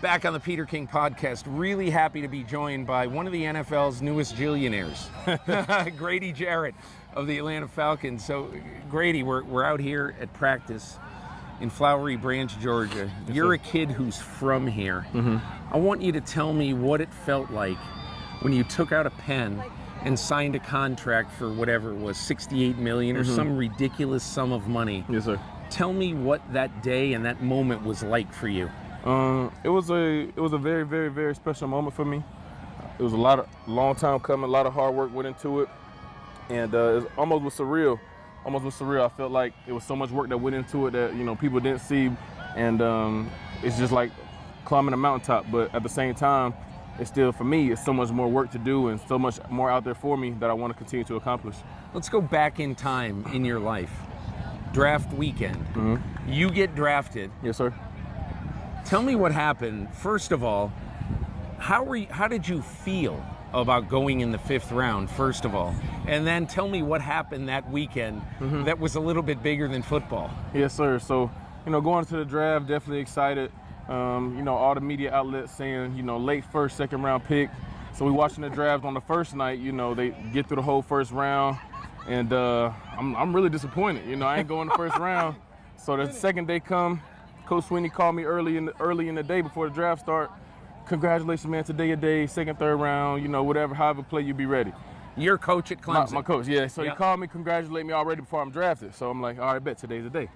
Back on the Peter King podcast, really happy to be joined by one of the NFL's newest Jillionaires, Grady Jarrett of the Atlanta Falcons. So, Grady, we're out here at practice in Flowery Branch, Georgia. Yes, You're sir. a kid who's from here. Mm-hmm. I want you to tell me what it felt like when you took out a pen and signed a contract for whatever it was, $68 million or some ridiculous sum of money. Yes, sir. Tell me what that day and that moment was like for you. It was a very, very, very special moment for me. It was a long time coming, a lot of hard work went into it, and it almost was surreal. I felt like it was so much work that went into it that people didn't see, and it's just like climbing a mountaintop. But at the same time, it's still, for me, it's so much more work to do and so much more out there for me that I want to continue to accomplish. Let's go back in time in your life. Draft weekend. You get drafted. Yes, sir. Tell me what happened. First of all, how did you feel about going in the 5th round, first of all? And then tell me what happened that weekend that was a little bit bigger than football. Yes, sir. So, going to the draft, definitely excited. All the media outlets saying, late 1st, 2nd round pick. So we watching the draft on the first night, they get through the whole 1st round. And I'm really disappointed. I ain't going the 1st round. So the 2nd day come, Coach Sweeney called me early in the day before the draft start. Congratulations, man, today your day, 2nd, 3rd round, whatever, however play you be ready. Your coach at Clemson. My coach, yeah. So he called me, congratulate me already before I'm drafted. So I'm like, all right, bet today's the day.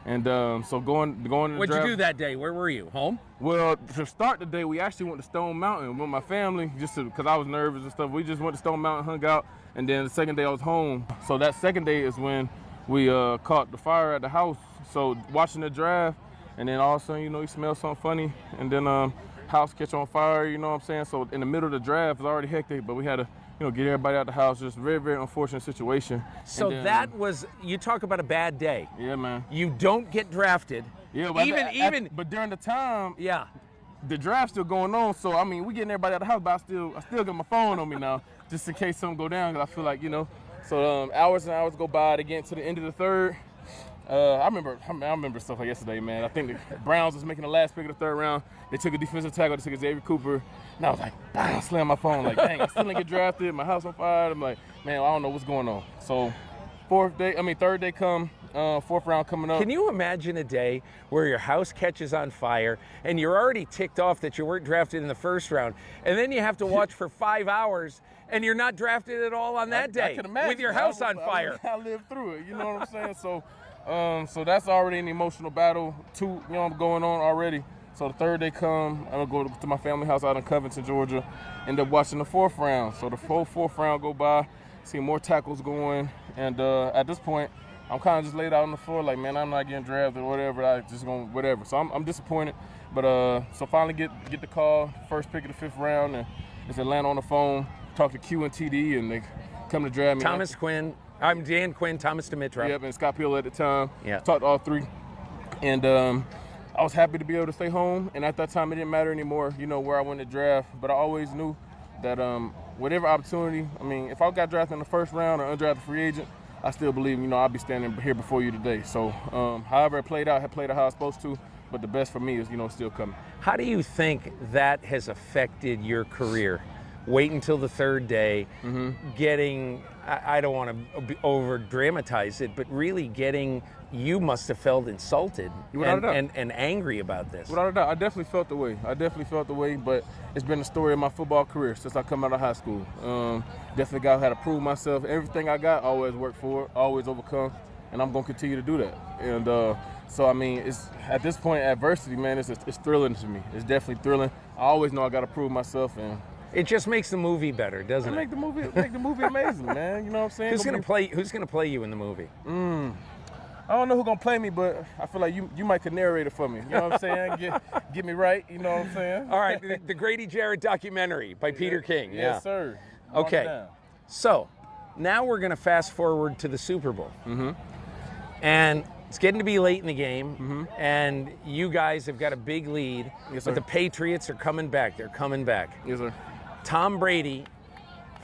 And so going to the draft. What'd you do that day? Where were you? Home? Well, to start the day, we actually went to Stone Mountain with my family, just because I was nervous and stuff. We just went to Stone Mountain, hung out, and then the 2nd day I was home. So that 2nd day is when we caught the fire at the house. So watching the draft, and then all of a sudden, you smell something funny, and then house catch on fire, you know what I'm saying? So in the middle of the draft, it was already hectic, but we had to, get everybody out the house. Just very, very unfortunate situation. So then, that was, you talk about a bad day. Yeah, man. You don't get drafted. Yeah, but but during the time, yeah, the draft's still going on. So I mean, we getting everybody out the house, but I still got my phone on me now, just in case something go down. Cause I feel like, So hours and hours go by to get to the end of the 3rd. I remember stuff like yesterday, man. I think the Browns was making the last pick of the 3rd round. They took a defensive tackle. They took Xavier Cooper. And I was like, bam, I slammed my phone. Like, dang, I still didn't get drafted. My house on fire. I'm like, man, I don't know what's going on. So 3rd day come, 4th round coming up. Can you imagine a day where your house catches on fire and you're already ticked off that you weren't drafted in the 1st round, and then you have to watch for 5 hours and you're not drafted at all on that day I can imagine. with your house on fire? I lived through it. You know what I'm saying? So that's already an emotional battle going on already. So the 3rd day come, I'm gonna go to my family house out in Covington, Georgia, end up watching the 4th round. So the whole 4th round go by, see more tackles going, and at this point, I'm kind of just laid out on the floor like, man, I'm not getting drafted or whatever. I just gonna whatever. So I'm disappointed, but so finally get the call, first pick of the 5th round, and it's Atlanta on the phone, talk to Q and TD, and they come to draft me. Thomas Quinn. I'm Dan Quinn, Thomas Dimitrov. Yep, and Scott Peel at the time. Yeah. Talked to all 3. And I was happy to be able to stay home. And at that time, it didn't matter anymore, where I went to draft. But I always knew that whatever opportunity, if I got drafted in the 1st round or undrafted free agent, I still believe, I'll be standing here before you today. So however it played out, how I was supposed to. But the best for me is, still coming. How do you think that has affected your career? Wait until the 3rd day, getting, I don't want to over dramatize it, but really you must have felt insulted and angry about this. Without a doubt, I definitely felt the way, but it's been the story of my football career since I come out of high school. Definitely got to prove myself. Everything I got, always work for it, always overcome, and I'm going to continue to do that. And so, it's at this point, adversity, man, it's thrilling to me. It's definitely thrilling. I always know I got to prove myself, and it just makes the movie better, doesn't it? Make the movie amazing, man. You know what I'm saying? Who's gonna play you in the movie? I don't know who's gonna play me, but I feel like you might could narrate it for me. You know what I'm saying? Get me right. You know what I'm saying? All right, the Grady Jarrett documentary by Peter King. Yeah. Yes, sir. Okay. So now we're gonna fast forward to the Super Bowl, and it's getting to be late in the game, and you guys have got a big lead. Yes, sir. But the Patriots are coming back. They're coming back. Yes, sir. Tom Brady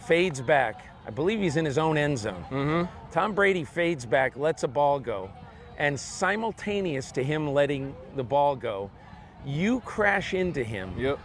fades back. I believe he's in his own end zone. Tom Brady fades back, lets a ball go, and simultaneous to him letting the ball go, You crash into him. Yep.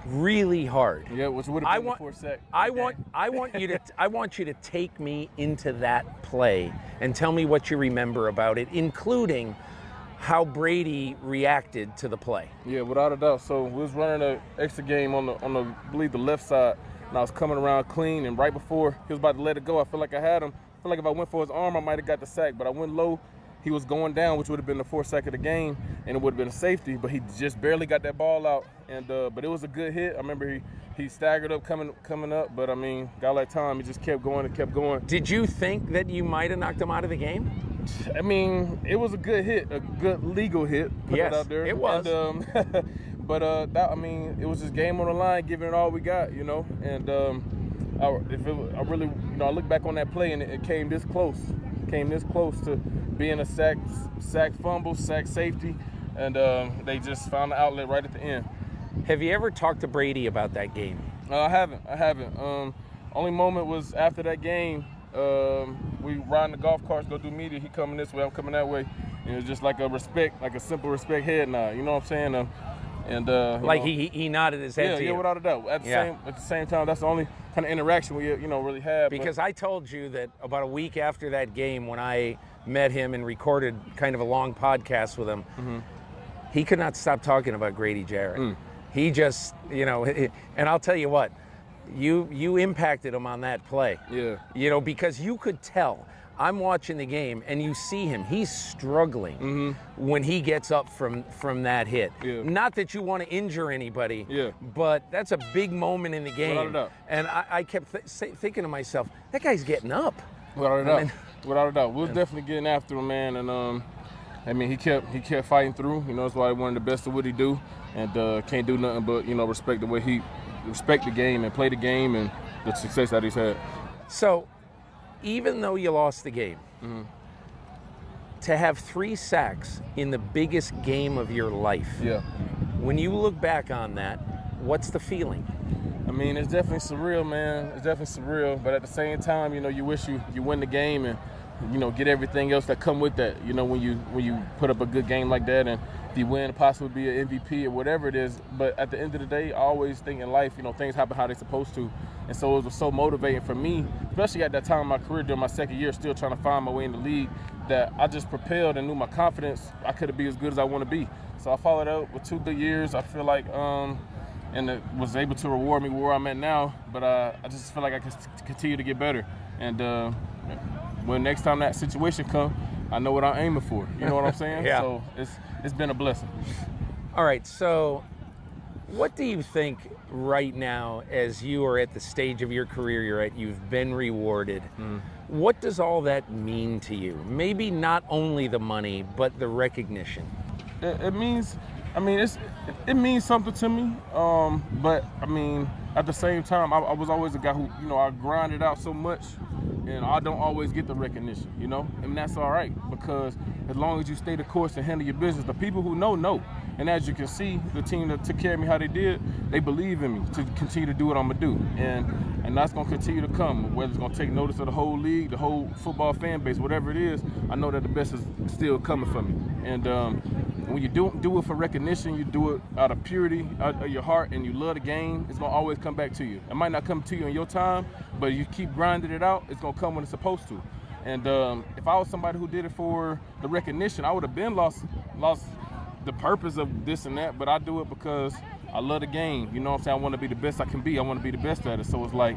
Really hard. Yeah, which would have been the fourth sack. I want you to take me into that play and tell me what you remember about it, including how Brady reacted to the play. Yeah, without a doubt. So we was running an extra game on the I believe the left side, and I was coming around clean, and right before he was about to let it go, I feel like I had him. I feel like if I went for his arm, I might have got the sack, but I went low. He was going down, which would have been the fourth sack of the game, and it would have been a safety, but he just barely got that ball out. And but it was a good hit. I remember he staggered up coming up, but I mean, guy like Tom, he just kept going and kept going. Did you think that you might have knocked him out of the game? I mean, it was a good hit, a good legal hit. Put yes, it out there. It was. And, but I mean, it was just game on the line, giving it all we got, you know. And I really, you know, I look back on that play and it came this close. Came this close to being a sack fumble, sack safety, and they just found the outlet right at the end. Have you ever talked to Brady about that game? I haven't. Only moment was after that game. We riding the golf carts, go do media. He coming this way, I'm coming that way. And it was just like a simple respect head nod. You know what I'm saying? Like he nodded his head to you. Yeah, without a doubt. At the same time, that's the only kind of interaction we really had. Because I told you that about a week after that game, when I met him and recorded kind of a long podcast with him, he could not stop talking about Grady Jarrett. He just, and I'll tell you what, you impacted him on that play. Yeah. Because you could tell. I'm watching the game, and you see him. He's struggling when he gets up from that hit. Yeah. Not that you want to injure anybody, yeah, but that's a big moment in the game. Without a doubt. And I kept thinking to myself, that guy's getting up. Without a doubt. Without a doubt. We was definitely getting after him, man. And I mean, he kept fighting through. That's why he wanted the best of what he do, and can't do nothing but respect the way he respect the game and play the game and the success that he's had. So, even though you lost the game, to have 3 sacks in the biggest game of your life, when you look back on that, what's the feeling? I mean, it's definitely surreal, man. It's definitely surreal, but at the same time, you wish you win the game and get everything else that come with that. When you put up a good game like that, and if you win, possibly be an MVP or whatever it is. But at the end of the day, I always think in life, things happen how they're supposed to. And so it was so motivating for me, especially at that time in my career during my second year, still trying to find my way in the league, that I just propelled and knew my confidence, I could be as good as I want to be. So I followed up with 2 good years. I feel like, and it was able to reward me where I'm at now. But I just feel like I can continue to get better. And when next time that situation comes, I know what I'm aiming for. You know what I'm saying? Yeah. So it's been a blessing. All right, so what do you think right now, as you are at the stage of your career you're at, you've been rewarded, what does all that mean to you? Maybe not only the money, but the recognition. It means something to me, but I mean, at the same time, I was always a guy who, I grinded out so much, and I don't always get the recognition, and that's all right, because as long as you stay the course and handle your business, the people who know. And as you can see, the team that took care of me how they did, they believe in me to continue to do what I'm going to do. And that's going to continue to come, whether it's going to take notice of the whole league, the whole football fan base, whatever it is, I know that the best is still coming for me. And when you do it for recognition, you do it out of purity, out of your heart, and you love the game, it's going to always come back to you. It might not come to you in your time, but you keep grinding it out, it's going to come when it's supposed to. And if I was somebody who did it for the recognition, I would have been lost the purpose of this and that, but I do it because I love the game. You know what I'm saying? I want to be the best I can be. I want to be the best at it. So it's like,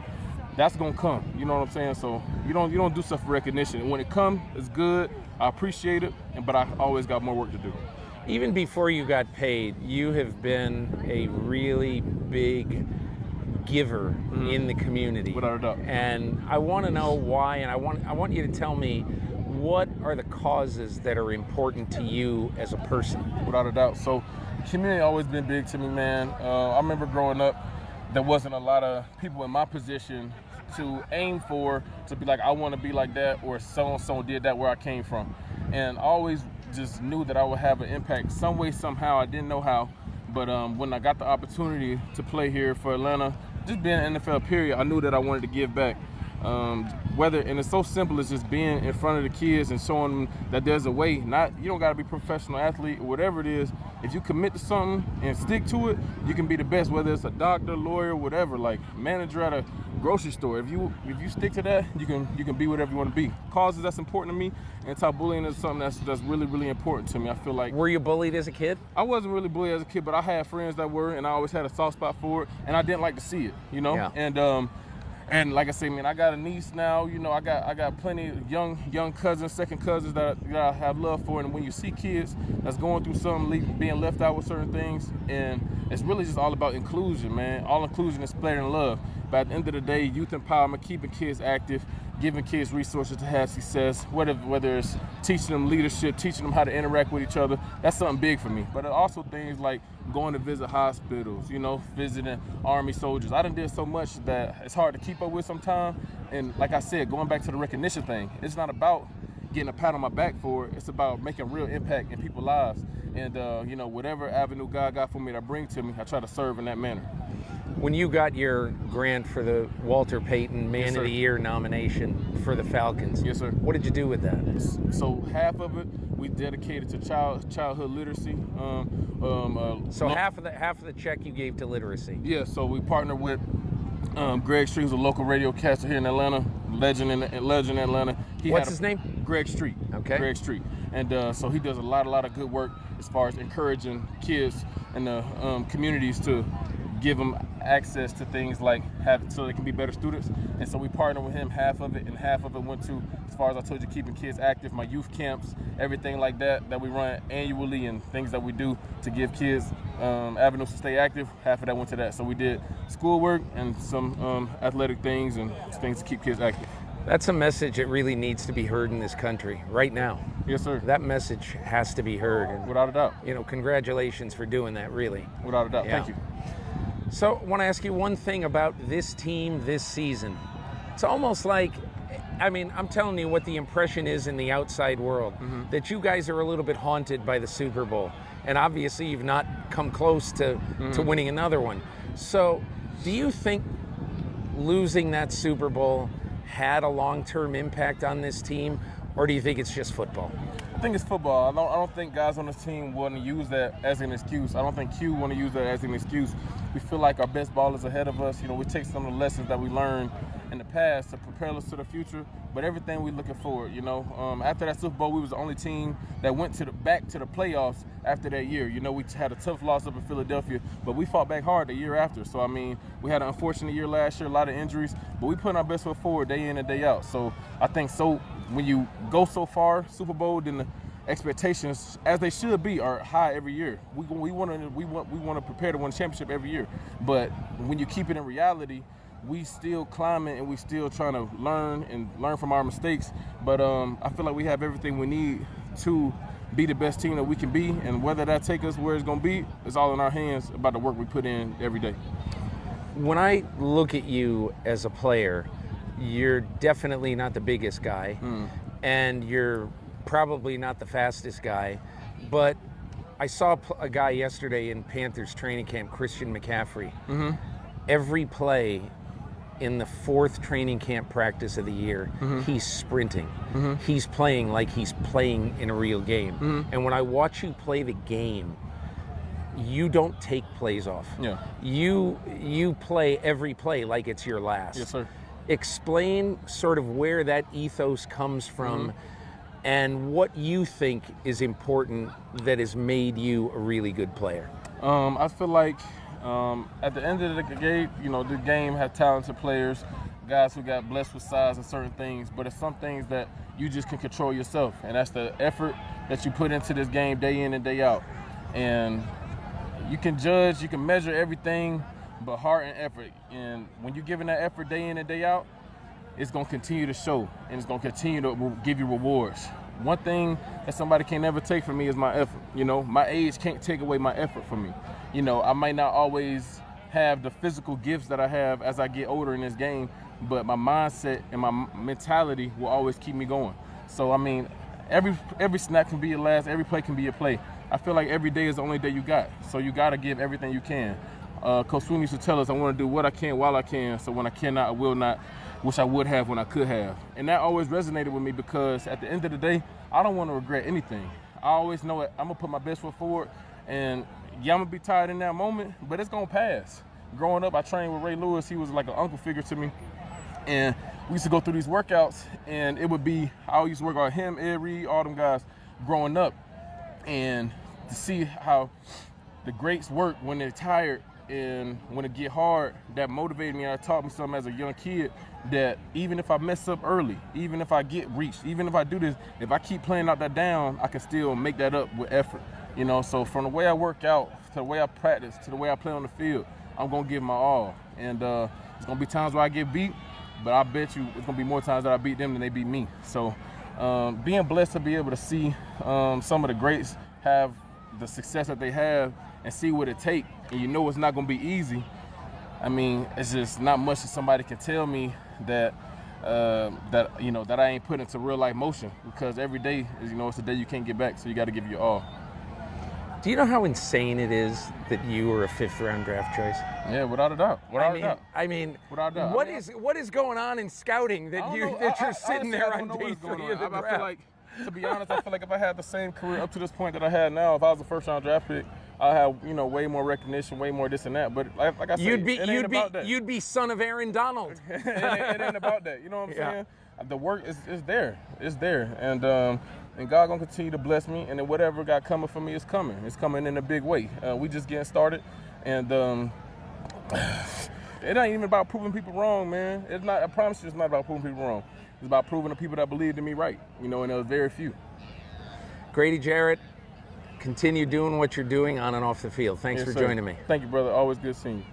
that's going to come. You know what I'm saying? So you don't do stuff for recognition. And when it comes, it's good. I appreciate it, but I always got more work to do. Even before you got paid, you have been a really big giver in the community. Without a doubt. And I want to know why, and I want you to tell me, what are the causes that are important to you as a person? Without a doubt. So community always been big to me, man. I remember growing up, there wasn't a lot of people in my position to aim for, to be like, I want to be like that, or so-and-so did that where I came from. And I always just knew that I would have an impact some way, somehow. I didn't know how. But when I got the opportunity to play here for Atlanta, just being in the NFL period, I knew that I wanted to give back. And it's so simple as just being in front of the kids and showing them that there's a way. You don't got to be a professional athlete or whatever it is. If you commit to something and stick to it, you can be the best, whether it's a doctor, lawyer, whatever, like manager at a grocery store. If you stick to that, you can be whatever you want to be. Causes that's important to me, anti-bullying is something that's really, really important to me. I feel like. Were you bullied as a kid? I wasn't really bullied as a kid, but I had friends that were, and I always had a soft spot for it, and I didn't like to see it, you know? Yeah. And like I say, man, I got a niece now. You know, I got plenty of young cousins, second cousins that I have love for. And when you see kids that's going through something, being left out with certain things, and it's really just all about inclusion, man. All inclusion is spreading love. But at the end of the day, youth empowerment, keeping kids active, giving kids resources to have success, whether it's teaching them leadership, teaching them how to interact with each other, that's something big for me. But also things like going to visit hospitals, you know, visiting Army soldiers. I done did so much that it's hard to keep up with sometimes. And like I said, going back to the recognition thing, it's not about getting a pat on my back for it. It's about making real impact in people's lives. And, you know, whatever avenue God got for me to bring to me, I try to serve in that manner. When you got your grant for the Walter Payton Man of the Year nomination for the Falcons, yes, sir. What did you do with that? So half of it we dedicated to childhood literacy. So half of the check you gave to literacy. Yeah. So we partnered with Greg Street, who's a local radio caster here in Atlanta, legend in Atlanta. What's his name? Greg Street. Okay. Greg Street. And so he does a lot of good work as far as encouraging kids in the communities to give them access to things like so they can be better students. And so we partnered with him, half of it, and half of it went to, as far as I told you, keeping kids active, my youth camps, everything like that we run annually, and things that we do to give kids avenues to stay active. Half of that went to that. So we did schoolwork and some athletic things and things to keep kids active. That's a message that really needs to be heard in this country right now. Yes, sir. That message has to be heard. And, without a doubt. You know, congratulations for doing that, really. Without a doubt. Yeah. Thank you. So I want to ask you one thing about this team this season. It's almost like, I mean, I'm telling you what the impression is in the outside world, that you guys are a little bit haunted by the Super Bowl. And obviously you've not come close to winning another one. So do you think losing that Super Bowl had a long-term impact on this team, or do you think it's just football? I think it's football. I don't think guys on this team want to use that as an excuse. I don't think Q want to use that as an excuse. We feel like our best ball is ahead of us. You know, we take some of the lessons that we learned in the past to prepare us to the future, but everything we're looking forward, you know. After that Super Bowl, we was the only team that went back to the playoffs after that year. You know, we had a tough loss up in Philadelphia, but we fought back hard the year after. So, I mean, we had an unfortunate year last year, a lot of injuries, but we put our best foot forward day in and day out. So I think when you go so far, Super Bowl, then the expectations, as they should be, are high every year. We want to prepare to win the championship every year. But when you keep it in reality, we still climbing and we still trying to learn from our mistakes. But I feel like we have everything we need to be the best team that we can be, and whether that take us where it's going to be, it's all in our hands about the work we put in every day. When I look at you as a player, you're definitely not the biggest guy, and you're probably not the fastest guy, but I saw a guy yesterday in Panthers training camp, Christian McCaffrey. Every play in the fourth training camp practice of the year, he's sprinting. He's playing like he's playing in a real game. And when I watch you play the game, you don't take plays off. Yeah. You play every play like it's your last. Yes, sir. Explain sort of where that ethos comes from and what you think is important that has made you a really good player. I feel like at the end of the game, you know, the game has talented players, guys who got blessed with size and certain things, but it's some things that you just can control yourself, and that's the effort that you put into this game day in and day out. And you can judge, you can measure everything but heart and effort. And when you're giving that effort day in and day out, it's going to continue to show, and it's going to continue to give you rewards. One thing that somebody can never take from me is my effort. You know, my age can't take away my effort from me. You know, I might not always have the physical gifts that I have as I get older in this game, but my mindset and my mentality will always keep me going. So, I mean, every snap can be your last, every play can be your play. I feel like every day is the only day you got, so you got to give everything you can. Coach Sweeney used to tell us, I want to do what I can while I can, so when I cannot, I will not. wish I would have when I could have. And that always resonated with me because at the end of the day, I don't want to regret anything. I always know it. I'm going to put my best foot forward. And yeah, I'm going to be tired in that moment, but it's going to pass. Growing up, I trained with Ray Lewis. He was like an uncle figure to me. And we used to go through these workouts, and it would be, I used to work on him, Ed Reed, all them guys growing up. And to see how the greats work when they're tired and when it get hard, that motivated me. And it taught me something as a young kid that even if I mess up early, even if I get reached, even if I do this, if I keep playing out that down, I can still make that up with effort. You know, so from the way I work out, to the way I practice, to the way I play on the field, I'm going to give my all. And it's going to be times where I get beat, but I bet you it's going to be more times that I beat them than they beat me. So being blessed to be able to see some of the greats have the success that they have and see what it takes, and you know it's not going to be easy. I mean, it's just not much that somebody can tell me that that I ain't put into real life motion, because every day is, it's a day you can't get back, so you got to give your all. Do you know how insane it is that you were a 5th-round draft choice? Yeah, without a doubt. Without a doubt. Without a doubt. What is going on in scouting that you're sitting there on day 3 of the draft? I feel like, to be honest, I feel like if I had the same career up to this point that I had now, if I was a 1st-round draft pick, I have way more recognition, way more this and that. But like I said, you'd be son of Aaron Donald. it ain't about that. You know what I'm saying? The work is there. It's there, and God gonna continue to bless me. And then whatever got coming for me is coming. It's coming in a big way. We just getting started, and it ain't even about proving people wrong, man. It's not. I promise you, it's not about proving people wrong. It's about proving the people that believed in me right. And there was very few. Grady Jarrett, continue doing what you're doing on and off the field. Thanks for joining me. Thank you, brother. Always good seeing you.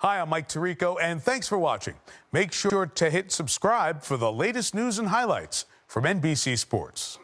Hi, I'm Mike Tirico, and thanks for watching. Make sure to hit subscribe for the latest news and highlights from NBC Sports.